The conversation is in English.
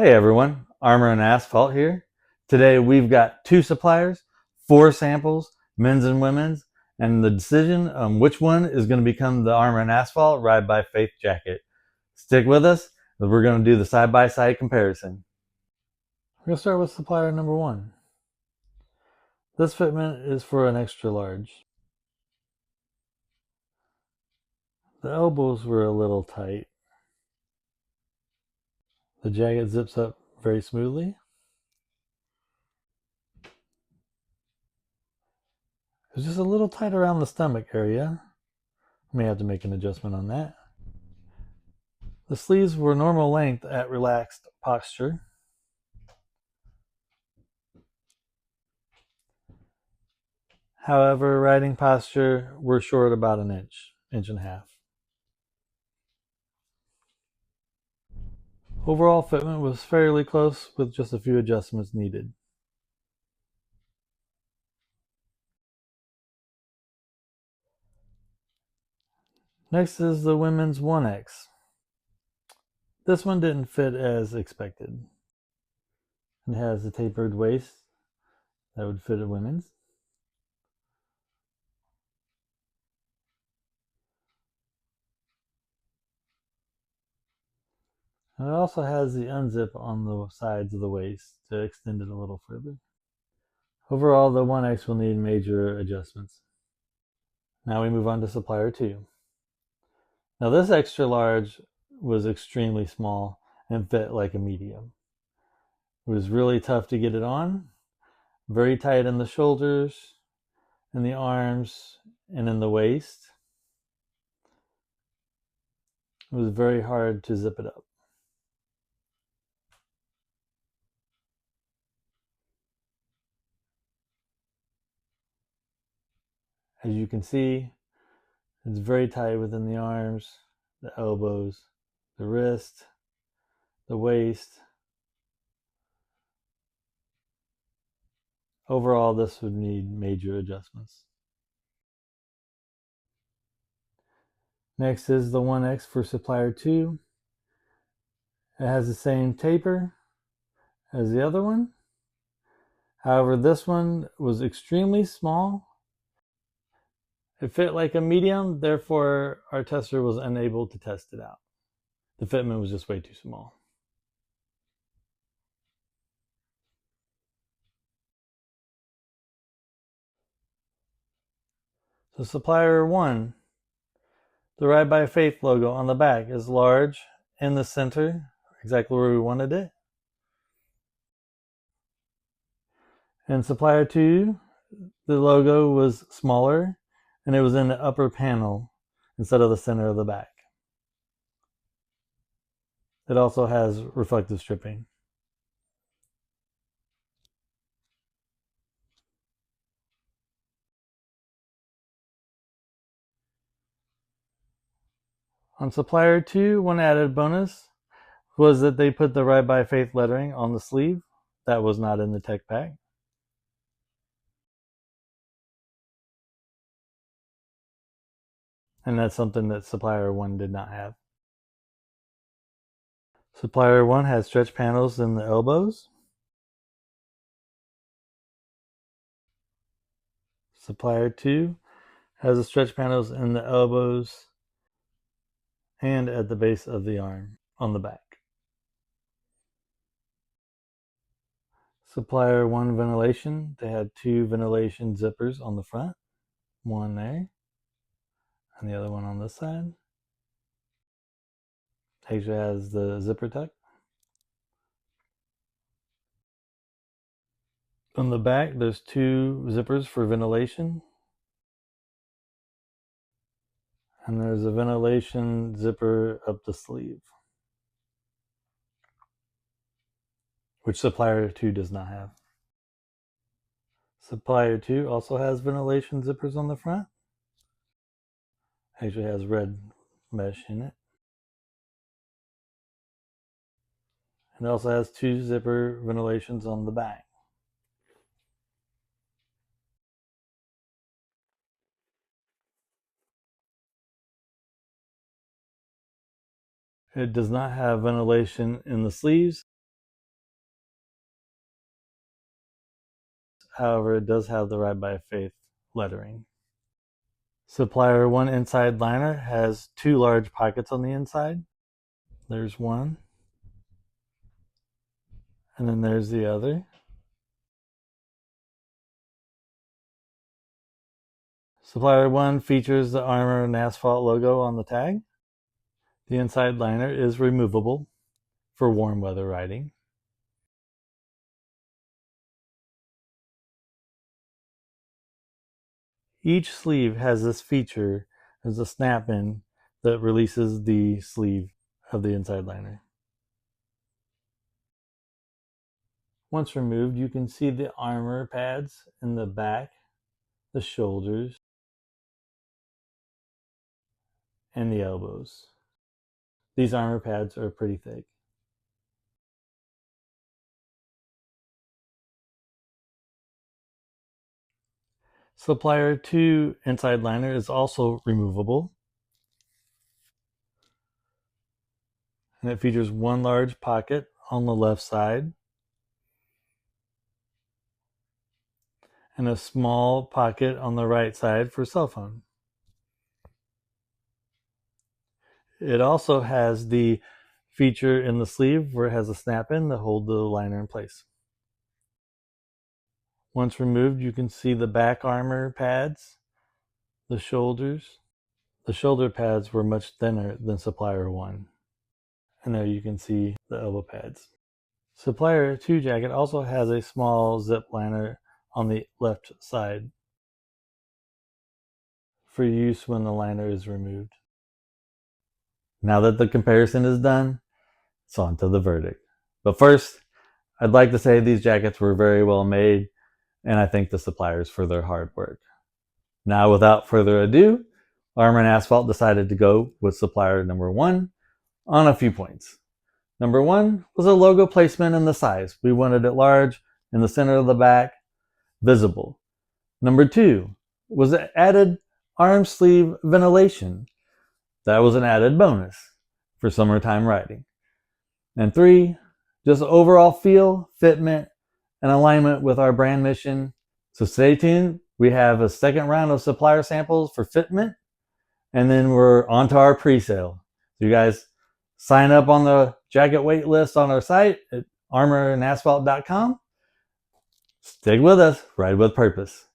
Hey everyone, Armor and Asphalt here. Today we've got 2 suppliers, 4 samples, men's and women's, and the decision on which one is going to become the Armor and Asphalt Ride by Faith jacket. Stick with us, as we're going to do the side-by-side comparison. We're going to start with supplier number 1. This fitment is for an extra large. The elbows were a little tight. The jacket zips up very smoothly. It's just a little tight around the stomach area. May have to make an adjustment on that. The sleeves were normal length at relaxed posture. However, riding posture were short about an inch and a half. Overall fitment was fairly close with just a few adjustments needed. Next is the women's 1X. This one didn't fit as expected. It has a tapered waist that would fit a women's. And it also has the unzip on the sides of the waist to extend it a little further. Overall, the 1X will need major adjustments. Now we move on to supplier 2. Now this extra large was extremely small and fit like a medium. It was really tough to get it on, very tight in the shoulders, in the arms, and in the waist. It was very hard to zip it up. As you can see, it's very tight within the arms, the elbows, the wrist, the waist. Overall, this would need major adjustments. Next is the 1X for supplier 2. It has the same taper as the other one. However, this one was extremely small. It fit like a medium, therefore our tester was unable to test it out. The fitment was just way too small. So supplier 1, the Ride by Faith logo on the back is large in the center, exactly where we wanted it. And supplier 2, the logo was smaller and it was in the upper panel instead of the center of the back. It also has reflective stripping. On supplier 2, one added bonus was that they put the Ride by Faith lettering on the sleeve. That was not in the tech pack. And that's something that supplier 1 did not have. Supplier 1 has stretch panels in the elbows. Supplier 2 has the stretch panels in the elbows and at the base of the arm on the back. Supplier 1 ventilation, they had 2 ventilation zippers on the front, one there and the other one on this side. Actually has the zipper tuck. On the back, there's 2 zippers for ventilation. And there's a ventilation zipper up the sleeve, which supplier 2 does not have. Supplier 2 also has ventilation zippers on the front. Actually has red mesh in it. And it also has 2 zipper ventilations on the back. It does not have ventilation in the sleeves. However, it does have the Ride by Faith lettering. Supplier 1 inside liner has 2 large pockets on the inside. There's one. And then there's the other. Supplier 1 features the Armor Asphalt logo on the tag. The inside liner is removable for warm weather riding. Each sleeve has this feature as a snap-in that releases the sleeve of the inside liner. Once removed, you can see the armor pads in the back, the shoulders, and the elbows. These armor pads are pretty thick. Supplier 2 inside liner is also removable, and it features one large pocket on the left side and a small pocket on the right side for cell phone. It also has the feature in the sleeve where it has a snap-in to hold the liner in place. Once removed, you can see the back armor pads, the shoulders. The shoulder pads were much thinner than Supplier 1. And there you can see the elbow pads. Supplier 2 jacket also has a small zip liner on the left side for use when the liner is removed. Now that the comparison is done, it's on to the verdict. But first, I'd like to say these jackets were very well made, and I thank the suppliers for their hard work. Now, without further ado, Armor Asphalt decided to go with supplier number 1 on a few points. Number 1 was a logo placement and the size. We wanted it large, in the center of the back, visible. Number 2 was added arm sleeve ventilation. That was an added bonus for summertime riding. And 3, just overall feel, fitment, and alignment with our brand mission. So stay tuned. We have a second round of supplier samples for fitment, and then we're on to our pre-sale. So you guys sign up on the jacket wait list on our site at armorasphalt.com. Stick with us, ride with purpose.